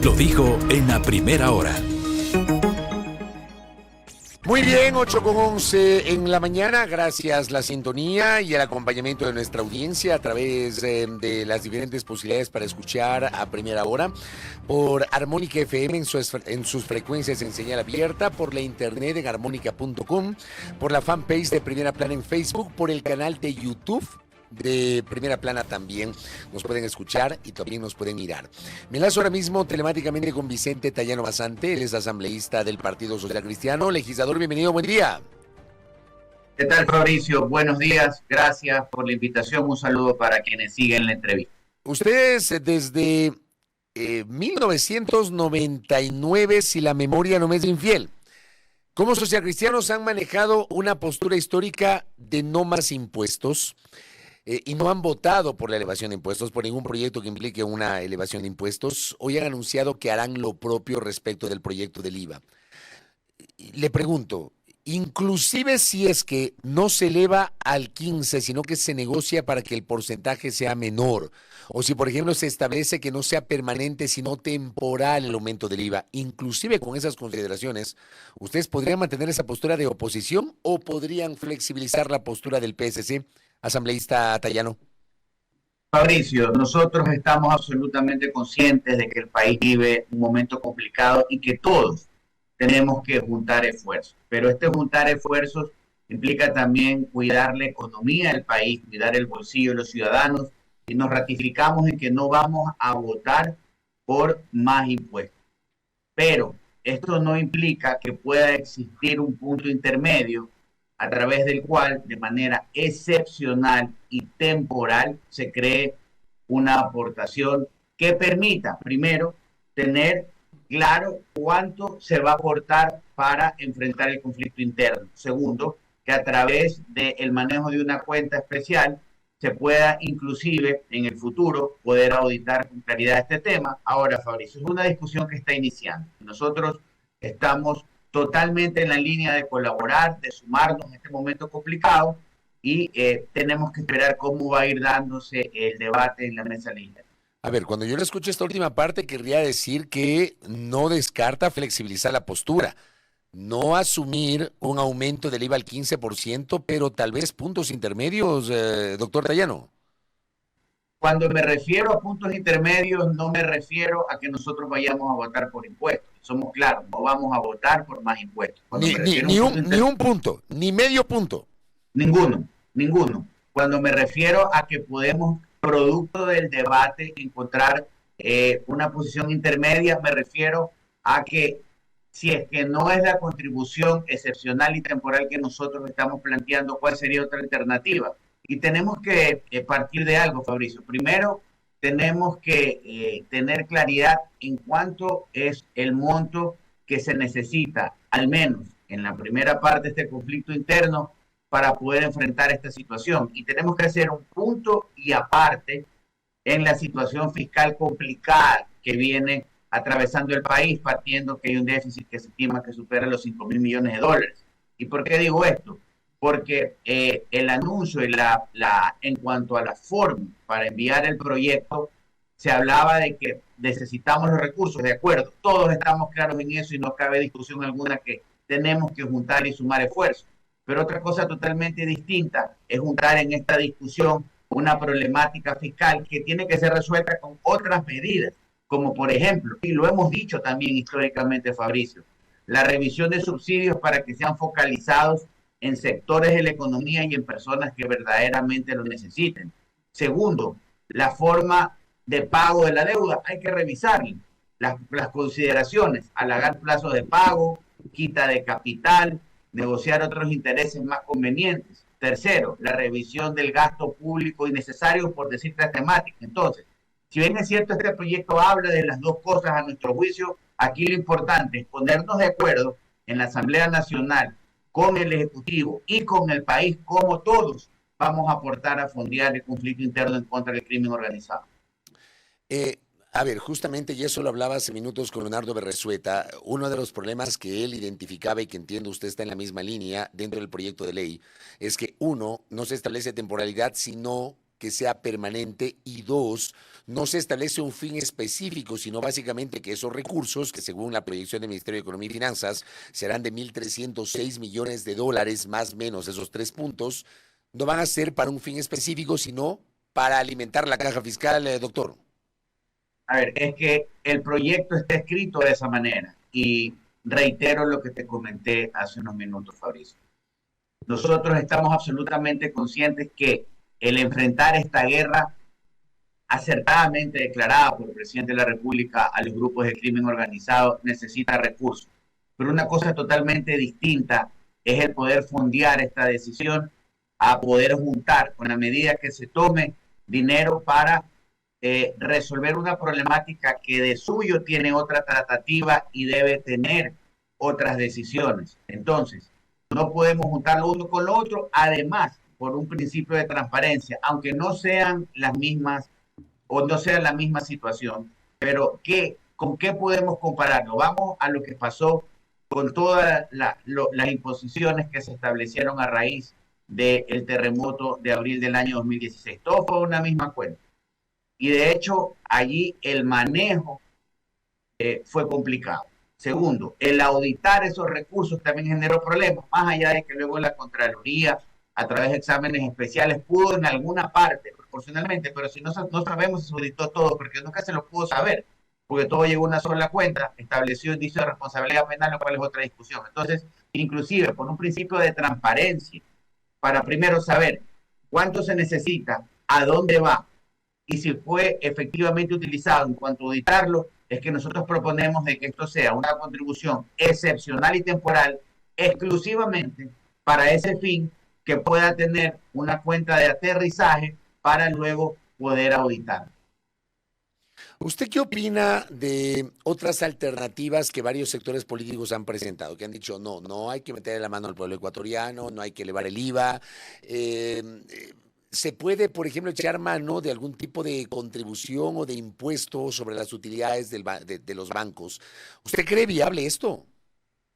Lo dijo en la primera hora. Muy bien, 8:11 en la mañana. Gracias la sintonía y el acompañamiento de nuestra audiencia a través de las diferentes posibilidades para escuchar a primera hora. Por Armónica FM en sus frecuencias en señal abierta, por la internet en armónica.com, por la fanpage de Primera Plana en Facebook, por el canal de YouTube de Primera Plana también nos pueden escuchar y también nos pueden mirar. Me enlazo ahora mismo telemáticamente con Vicente Tallano Basante, él es asambleísta del Partido Social Cristiano. Legislador, bienvenido, buen día. ¿Qué tal, Fabricio? Buenos días, gracias por la invitación, un saludo para quienes siguen la entrevista. Ustedes desde 1999, si la memoria no me es infiel, como socialcristianos han manejado una postura histórica de no más impuestos. Y no han votado por la elevación de impuestos, por ningún proyecto que implique una elevación de impuestos. Hoy han anunciado que harán lo propio respecto del proyecto del IVA. Le pregunto, inclusive si es que no se eleva al 15, sino que se negocia para que el porcentaje sea menor, o si por ejemplo se establece que no sea permanente, sino temporal el aumento del IVA, inclusive con esas consideraciones, ¿ustedes podrían mantener esa postura de oposición o podrían flexibilizar la postura del PSC? Asambleísta Tallano. Fabricio, nosotros estamos absolutamente conscientes de que el país vive un momento complicado y que todos tenemos que juntar esfuerzos. Pero este juntar esfuerzos implica también cuidar la economía del país, cuidar el bolsillo de los ciudadanos, y nos ratificamos en que no vamos a votar por más impuestos. Pero esto no implica que pueda existir un punto intermedio a través del cual, de manera excepcional y temporal, se cree una aportación que permita, primero, tener claro cuánto se va a aportar para enfrentar el conflicto interno. Segundo, que a través del manejo de una cuenta especial se pueda inclusive en el futuro poder auditar con claridad este tema. Ahora, Fabricio, es una discusión que está iniciando. Nosotros estamos totalmente en la línea de colaborar, de sumarnos en este momento complicado y tenemos que esperar cómo va a ir dándose el debate en la mesa legislativa. A ver, cuando yo le escucho esta última parte, querría decir que no descarta flexibilizar la postura, no asumir un aumento del IVA al 15%, pero tal vez puntos intermedios, doctor Tallano. Cuando me refiero a puntos intermedios, no me refiero a que nosotros vayamos a votar por impuestos. Somos claros, no vamos a votar por más impuestos. Ni un punto, ni medio punto. Ninguno. Cuando me refiero a que podemos, producto del debate, encontrar una posición intermedia, me refiero a que si es que no es la contribución excepcional y temporal que nosotros estamos planteando, ¿cuál sería otra alternativa? Y tenemos que partir de algo, Fabricio. Primero, tenemos que tener claridad en cuánto es el monto que se necesita, al menos en la primera parte de este conflicto interno, para poder enfrentar esta situación. Y tenemos que hacer un punto y aparte en la situación fiscal complicada que viene atravesando el país, partiendo que hay un déficit que se estima que supera los 5.000 millones de dólares. ¿Y por qué digo esto? Porque el anuncio y en cuanto a la forma para enviar el proyecto, se hablaba de que necesitamos los recursos, de acuerdo, todos estamos claros en eso y no cabe discusión alguna que tenemos que juntar y sumar esfuerzos. Pero otra cosa totalmente distinta es juntar en esta discusión una problemática fiscal que tiene que ser resuelta con otras medidas, como por ejemplo, y lo hemos dicho también históricamente, Fabricio, la revisión de subsidios para que sean focalizados en sectores de la economía y en personas que verdaderamente lo necesiten. Segundo, la forma de pago de la deuda, hay que revisar las consideraciones, alargar plazos de pago, quita de capital, negociar otros intereses más convenientes. Tercero, la revisión del gasto público innecesario por distintas temáticas. Entonces, si bien es cierto, este proyecto habla de las dos cosas a nuestro juicio, aquí lo importante es ponernos de acuerdo en la Asamblea Nacional con el Ejecutivo y con el país, como todos vamos a aportar a fondear el conflicto interno en contra del crimen organizado. A ver, justamente, y eso lo hablaba hace minutos con Leonardo Berresueta, uno de los problemas que él identificaba y que entiendo usted está en la misma línea dentro del proyecto de ley, es que uno, no se establece temporalidad, sino que sea permanente, y dos, no se establece un fin específico, sino básicamente que esos recursos, que según la proyección del Ministerio de Economía y Finanzas serán de 1.306 millones de dólares, más o menos esos 3 puntos, no van a ser para un fin específico, sino para alimentar la caja fiscal, doctor. A ver, es que el proyecto está escrito de esa manera y reitero lo que te comenté hace unos minutos, Fabricio. Nosotros estamos absolutamente conscientes que el enfrentar esta guerra acertadamente declarada por el presidente de la República a los grupos de crimen organizado necesita recursos. Pero una cosa totalmente distinta es el poder fondear esta decisión a poder juntar con la medida que se tome dinero para resolver una problemática que de suyo tiene otra tratativa y debe tener otras decisiones. Entonces, no podemos juntar lo uno con lo otro, además, por un principio de transparencia, aunque no sean las mismas o no sea la misma situación, pero ¿con qué podemos compararlo? Vamos a lo que pasó con todas las imposiciones que se establecieron a raíz del terremoto de abril del año 2016. Todo fue una misma cuenta. Y de hecho, allí el manejo fue complicado. Segundo, el auditar esos recursos también generó problemas, más allá de que luego la Contraloría, a través de exámenes especiales, pudo en alguna parte, proporcionalmente, pero si no sabemos si se auditó todo, porque nunca se lo pudo saber, porque todo llegó a una sola cuenta, estableció indicio de responsabilidad penal, lo cual es otra discusión. Entonces, inclusive, por un principio de transparencia, para primero saber cuánto se necesita, a dónde va, y si fue efectivamente utilizado en cuanto a auditarlo, es que nosotros proponemos de que esto sea una contribución excepcional y temporal exclusivamente para ese fin, que pueda tener una cuenta de aterrizaje para luego poder auditar. ¿Usted qué opina de otras alternativas que varios sectores políticos han presentado? Que han dicho, no hay que meterle la mano al pueblo ecuatoriano, no hay que elevar el IVA. ¿Se puede, por ejemplo, echar mano de algún tipo de contribución o de impuesto sobre las utilidades de los bancos? ¿Usted cree viable esto?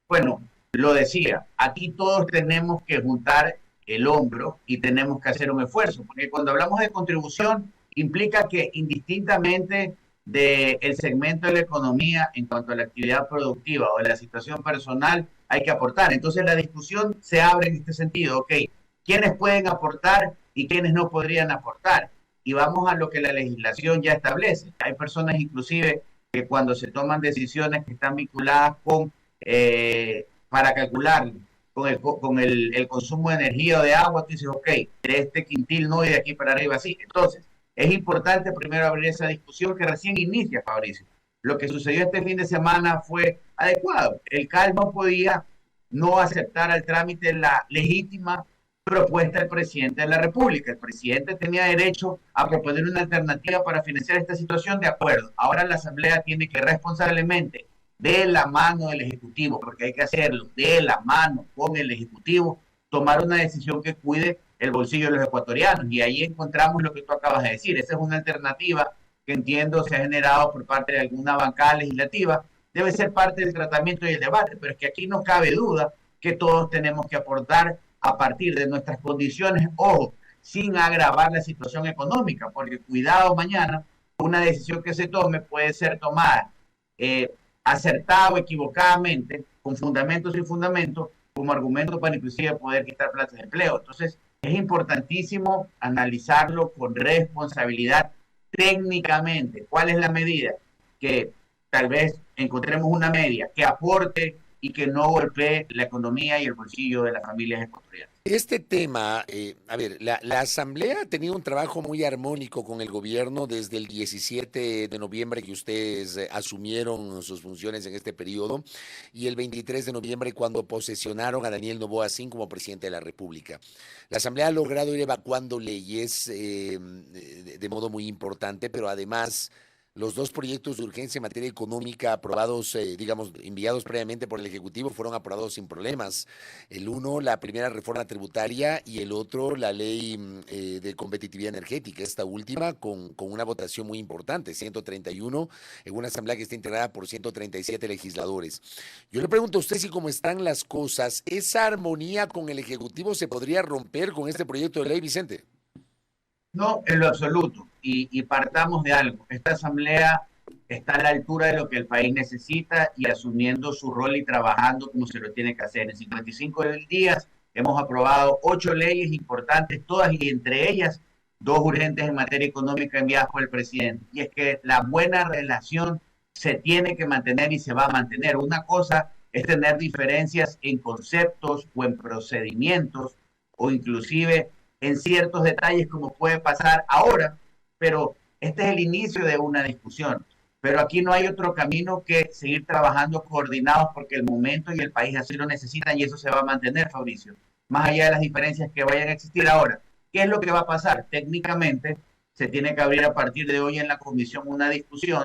Bueno, lo decía, aquí todos tenemos que juntar el hombro y tenemos que hacer un esfuerzo, porque cuando hablamos de contribución implica que indistintamente del segmento de la economía en cuanto a la actividad productiva o de la situación personal, hay que aportar. Entonces la discusión se abre en este sentido, ok, ¿quiénes pueden aportar y quiénes no podrían aportar? Y vamos a lo que la legislación ya establece. Hay personas inclusive que cuando se toman decisiones que están vinculadas con para calcular con el consumo de energía o de agua, tú dices, ok, de este quintil no y de aquí para arriba sí. Entonces, es importante primero abrir esa discusión que recién inicia, Fabricio. Lo que sucedió este fin de semana fue adecuado. El CAL no podía no aceptar al trámite la legítima propuesta del presidente de la República. El presidente tenía derecho a proponer una alternativa para financiar esta situación, de acuerdo. Ahora la Asamblea tiene que responsablemente, de la mano del Ejecutivo, porque hay que hacerlo de la mano con el Ejecutivo, tomar una decisión que cuide el bolsillo de los ecuatorianos. Y ahí encontramos lo que tú acabas de decir. Esa es una alternativa que entiendo se ha generado por parte de alguna bancada legislativa. Debe ser parte del tratamiento y el debate, pero es que aquí no cabe duda que todos tenemos que aportar a partir de nuestras condiciones, ojo, sin agravar la situación económica, porque cuidado mañana, una decisión que se tome puede ser tomada acertada o equivocadamente, con fundamentos sin fundamentos, como argumento para inclusive poder quitar plazas de empleo. Entonces, es importantísimo analizarlo con responsabilidad técnicamente. ¿Cuál es la medida? Que tal vez encontremos una media que aporte y que no golpee la economía y el bolsillo de las familias ecuatorianas. Este tema, a ver, la Asamblea ha tenido un trabajo muy armónico con el gobierno desde el 17 de noviembre que ustedes asumieron sus funciones en este periodo y el 23 de noviembre cuando posesionaron a Daniel Noboa Sin como presidente de la República. La Asamblea ha logrado ir evacuando leyes de modo muy importante, pero además los dos proyectos de urgencia en materia económica aprobados, digamos, enviados previamente por el Ejecutivo fueron aprobados sin problemas. El uno, la primera reforma tributaria y el otro, la ley de competitividad energética. Esta última con una votación muy importante, 131, en una asamblea que está integrada por 137 legisladores. Yo le pregunto a usted si como están las cosas, esa armonía con el Ejecutivo se podría romper con este proyecto de ley, Vicente. No, en lo absoluto. Y partamos de algo. Esta asamblea está a la altura de lo que el país necesita y asumiendo su rol y trabajando como se lo tiene que hacer. En 55 días hemos aprobado 8 leyes importantes, todas y entre ellas 2 urgentes en materia económica enviadas por el presidente. Y es que la buena relación se tiene que mantener y se va a mantener. Una cosa es tener diferencias en conceptos o en procedimientos o inclusive en ciertos detalles como puede pasar ahora, pero este es el inicio de una discusión. Pero aquí no hay otro camino que seguir trabajando coordinados porque el momento y el país así lo necesitan y eso se va a mantener, Fabricio. Más allá de las diferencias que vayan a existir ahora. ¿Qué es lo que va a pasar? Técnicamente se tiene que abrir a partir de hoy en la comisión una discusión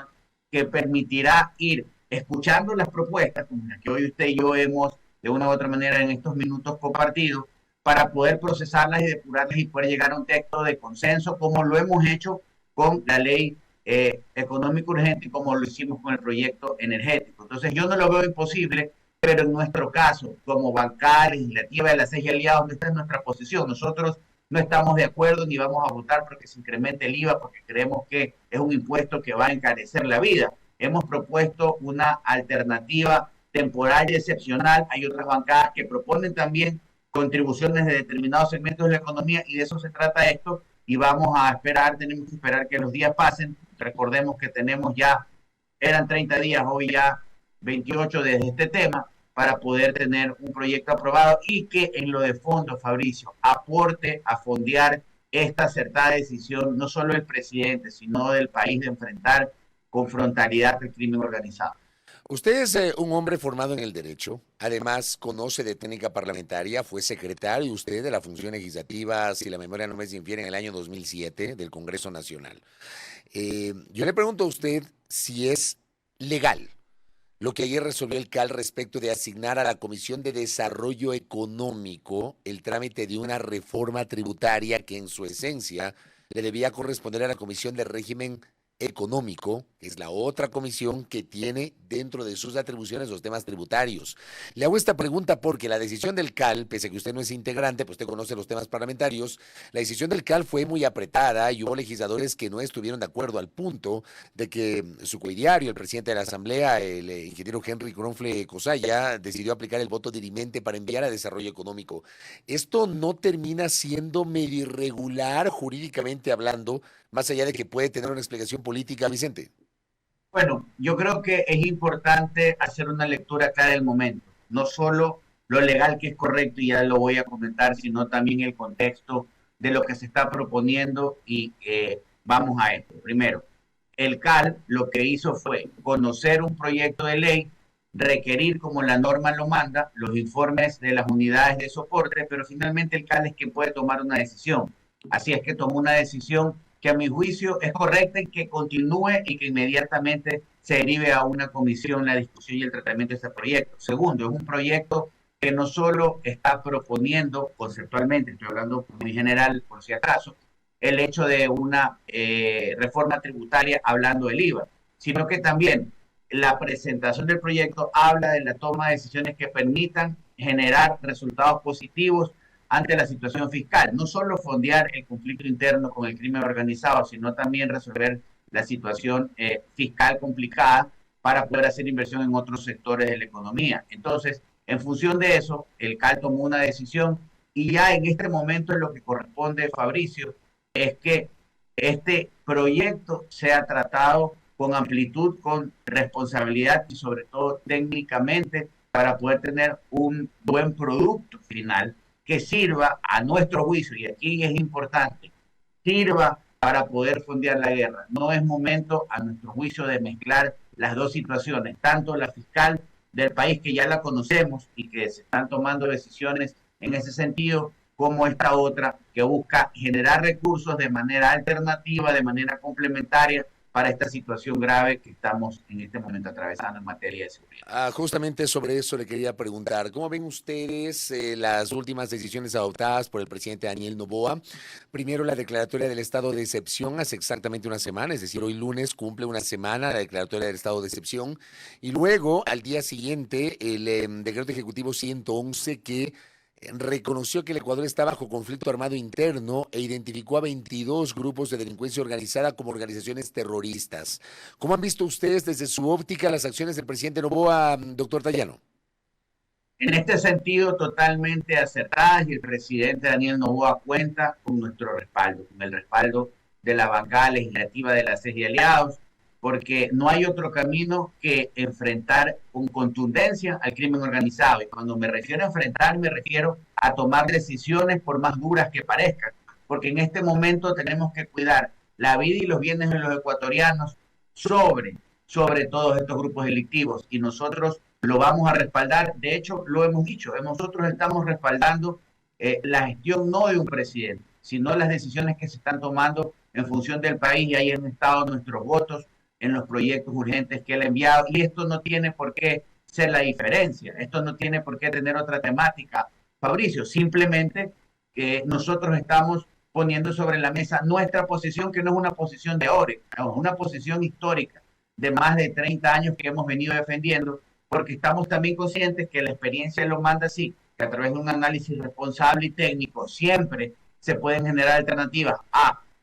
que permitirá ir escuchando las propuestas, como las que hoy usted y yo hemos de una u otra manera en estos minutos compartido, para poder procesarlas y depurarlas y poder llegar a un texto de consenso, como lo hemos hecho con la ley económica urgente y como lo hicimos con el proyecto energético. Entonces yo no lo veo imposible, pero en nuestro caso, como bancada legislativa de las 6 aliados, esta es nuestra posición. Nosotros no estamos de acuerdo ni vamos a votar porque se incremente el IVA, porque creemos que es un impuesto que va a encarecer la vida. Hemos propuesto una alternativa temporal y excepcional. Hay otras bancadas que proponen también contribuciones de determinados segmentos de la economía y de eso se trata esto y vamos a esperar, tenemos que esperar que los días pasen. Recordemos que tenemos ya, eran 30 días, hoy ya 28 desde este tema para poder tener un proyecto aprobado y que en lo de fondo, Fabricio, aporte a fondear esta acertada decisión, no solo del presidente, sino del país de enfrentar con frontalidad el crimen organizado. Usted es un hombre formado en el derecho, además conoce de técnica parlamentaria, fue secretario usted de la función legislativa, si la memoria no me es infiel, en el año 2007 del Congreso Nacional. Yo le pregunto a usted si es legal lo que ayer resolvió el CAL respecto de asignar a la Comisión de Desarrollo Económico el trámite de una reforma tributaria que en su esencia le debía corresponder a la Comisión de Régimen Económico, que es la otra comisión que tiene dentro de sus atribuciones los temas tributarios. Le hago esta pregunta porque la decisión del CAL, pese a que usted no es integrante, pues usted conoce los temas parlamentarios, la decisión del CAL fue muy apretada y hubo legisladores que no estuvieron de acuerdo al punto de que su coidiario, el presidente de la Asamblea, el ingeniero Henry Cronfle Cosaya, decidió aplicar el voto dirimente para enviar a Desarrollo Económico. ¿Esto no termina siendo medio irregular jurídicamente hablando, más allá de que puede tener una explicación política, Vicente? Bueno, yo creo que es importante hacer una lectura acá del momento, no solo lo legal que es correcto y ya lo voy a comentar, sino también el contexto de lo que se está proponiendo y vamos a esto. Primero, el CAL lo que hizo fue conocer un proyecto de ley, requerir como la norma lo manda los informes de las unidades de soporte, pero finalmente el CAL es quien puede tomar una decisión. Así es que tomó una decisión que a mi juicio es correcta y que continúe y que inmediatamente se derive a una comisión la discusión y el tratamiento de este proyecto. Segundo, es un proyecto que no solo está proponiendo conceptualmente, estoy hablando muy general por si acaso, el hecho de una reforma tributaria hablando del IVA, sino que también la presentación del proyecto habla de la toma de decisiones que permitan generar resultados positivos ante la situación fiscal. No solo fondear el conflicto interno con el crimen organizado, sino también resolver la situación fiscal complicada para poder hacer inversión en otros sectores de la economía. Entonces, en función de eso, el CAL tomó una decisión y ya en este momento lo que corresponde, Fabricio, es que este proyecto sea tratado con amplitud, con responsabilidad y sobre todo técnicamente para poder tener un buen producto final que sirva a nuestro juicio, y aquí es importante, sirva para poder fondear la guerra. No es momento, a nuestro juicio, de mezclar las dos situaciones, tanto la fiscal del país, que ya la conocemos y que se están tomando decisiones en ese sentido, como esta otra que busca generar recursos de manera alternativa, de manera complementaria para esta situación grave que estamos en este momento atravesando en materia de seguridad. Justamente sobre eso le quería preguntar, ¿cómo ven ustedes las últimas decisiones adoptadas por el presidente Daniel Noboa? Primero, la declaratoria del estado de excepción hace exactamente una semana, es decir, hoy lunes cumple una semana la declaratoria del estado de excepción, y luego, al día siguiente, el decreto ejecutivo 111 que reconoció que el Ecuador está bajo conflicto armado interno e identificó a 22 grupos de delincuencia organizada como organizaciones terroristas. ¿Cómo han visto ustedes desde su óptica las acciones del presidente Noboa, doctor Tayano? En este sentido, totalmente acertadas, y el presidente Daniel Noboa cuenta con nuestro respaldo, con el respaldo de la bancada legislativa de la CES y aliados, porque no hay otro camino que enfrentar con contundencia al crimen organizado. Y cuando me refiero a enfrentar, me refiero a tomar decisiones por más duras que parezcan, porque en este momento tenemos que cuidar la vida y los bienes de los ecuatorianos sobre todos estos grupos delictivos, y nosotros lo vamos a respaldar. De hecho, lo hemos dicho, nosotros estamos respaldando la gestión no de un presidente, sino las decisiones que se están tomando en función del país, y ahí han estado nuestros votos en los proyectos urgentes que él ha enviado, y esto no tiene por qué ser la diferencia, esto no tiene por qué tener otra temática, Fabricio, simplemente que nosotros estamos poniendo sobre la mesa nuestra posición, que no es una posición de ahora, es una posición histórica de más de 30 años que hemos venido defendiendo, porque estamos también conscientes que la experiencia lo manda así, que a través de un análisis responsable y técnico siempre se pueden generar alternativas.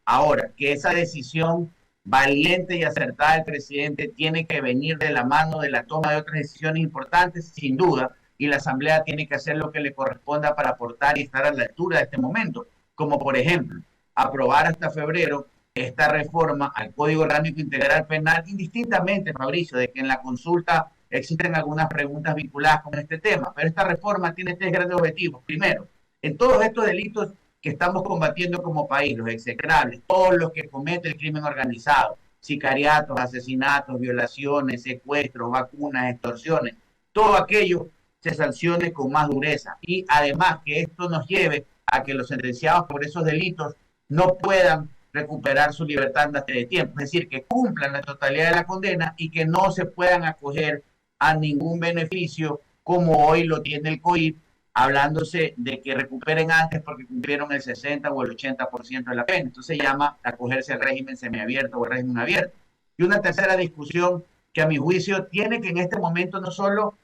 Ahora, que esa decisión valiente y acertada del presidente tiene que venir de la mano de la toma de otras decisiones importantes, sin duda, y la Asamblea tiene que hacer lo que le corresponda para aportar y estar a la altura de este momento, como por ejemplo, aprobar hasta febrero esta reforma al Código Orgánico Integral Penal, indistintamente, Fabricio, de que en la consulta existen algunas preguntas vinculadas con este tema, pero esta reforma tiene tres grandes objetivos. Primero, en todos estos delitos que estamos combatiendo como país, los execrables, todos los que cometen el crimen organizado, sicariatos, asesinatos, violaciones, secuestros, vacunas, extorsiones, todo aquello se sancione con más dureza, y además que esto nos lleve a que los sentenciados por esos delitos no puedan recuperar su libertad antes de tiempo, es decir, que cumplan la totalidad de la condena y que no se puedan acoger a ningún beneficio como hoy lo tiene el COIP, hablándose de que recuperen antes porque cumplieron el 60 o el 80% de la pena. Entonces se llama acogerse al régimen semiabierto o al régimen abierto. Y una tercera discusión que a mi juicio tiene que en este momento no solo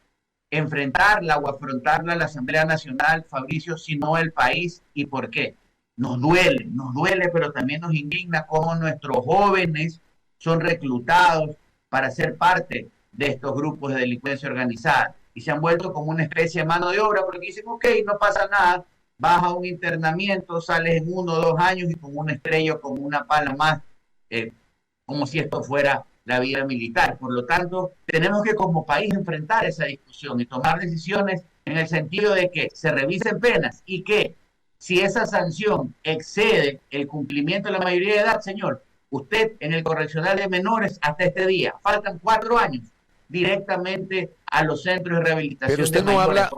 enfrentarla o afrontarla a la Asamblea Nacional, Fabricio, sino el país. ¿Y por qué? Nos duele, pero también nos indigna cómo nuestros jóvenes son reclutados para ser parte de estos grupos de delincuencia organizada y se han vuelto como una especie de mano de obra, porque dicen, ok, no pasa nada, vas a un internamiento, sales en 1 o 2 años y como una estrella o como una pala más, como si esto fuera la vida militar. Por lo tanto, tenemos que como país enfrentar esa discusión y tomar decisiones en el sentido de que se revisen penas y que si esa sanción excede el cumplimiento de la mayoría de edad, señor, usted en el correccional de menores hasta este día, faltan 4 años, directamente a los centros de rehabilitación. Pero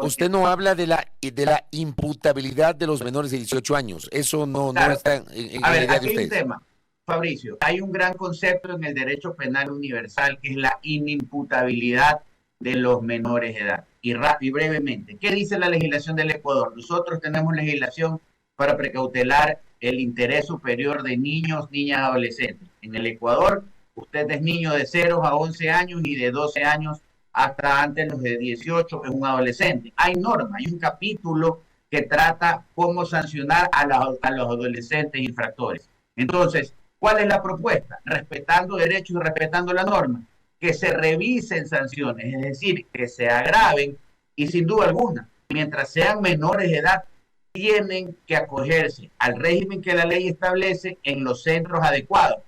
usted no habla de la imputabilidad de los menores de 18 años. Eso no está en a la ver, idea aquí de hay un ustedes. tema, Fabricio. Hay un gran concepto en el derecho penal universal que es la inimputabilidad de los menores de edad. Y brevemente, ¿qué dice la legislación del Ecuador? Nosotros tenemos legislación para precautelar el interés superior de niños, niñas, adolescentes. En el Ecuador, usted es niño de 0 a 11 años y de 12 años hasta antes los de 18 es un adolescente. Hay normas, hay un capítulo que trata cómo sancionar a los adolescentes infractores. Entonces, ¿cuál es la propuesta? Respetando derechos y respetando la norma, que se revisen sanciones, es decir, que se agraven y sin duda alguna, mientras sean menores de edad, tienen que acogerse al régimen que la ley establece en los centros adecuados.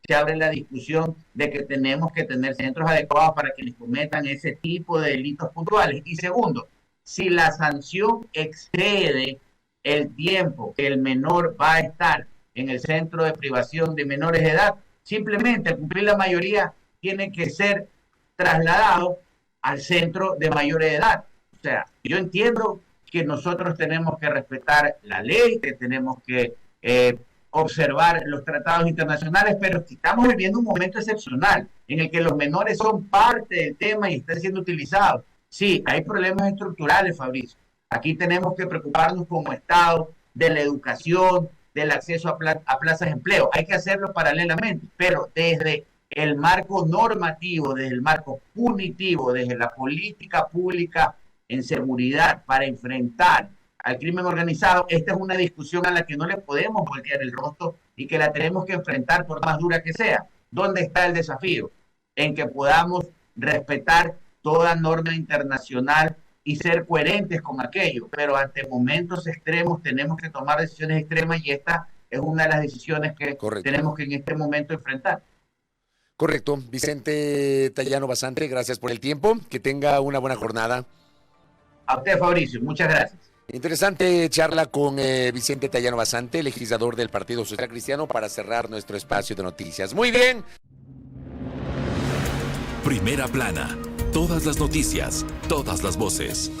Se abre la discusión de que tenemos que tener centros adecuados para que les cometan ese tipo de delitos puntuales. Y segundo, si la sanción excede el tiempo que el menor va a estar en el centro de privación de menores de edad, simplemente al cumplir la mayoría tiene que ser trasladado al centro de mayores de edad. O sea, yo entiendo que nosotros tenemos que respetar la ley, que tenemos que observar los tratados internacionales, pero estamos viviendo un momento excepcional en el que los menores son parte del tema y están siendo utilizados. Sí, hay problemas estructurales, Fabricio. Aquí tenemos que preocuparnos como Estado de la educación, del acceso a plazas de empleo. Hay que hacerlo paralelamente, pero desde el marco normativo, desde el marco punitivo, desde la política pública en seguridad para enfrentar al crimen organizado, esta es una discusión a la que no le podemos voltear el rostro y que la tenemos que enfrentar por más dura que sea. ¿Dónde está el desafío? En que podamos respetar toda norma internacional y ser coherentes con aquello, pero ante momentos extremos tenemos que tomar decisiones extremas y esta es una de las decisiones que tenemos que en este momento enfrentar. Correcto. Vicente Tallano Basante, gracias por el tiempo. Que tenga una buena jornada. A usted, Fabricio, muchas gracias. Interesante charla con Vicente Tallano Basante, legislador del Partido Social Cristiano, para cerrar nuestro espacio de noticias. Muy bien. Primera plana. Todas las noticias, todas las voces.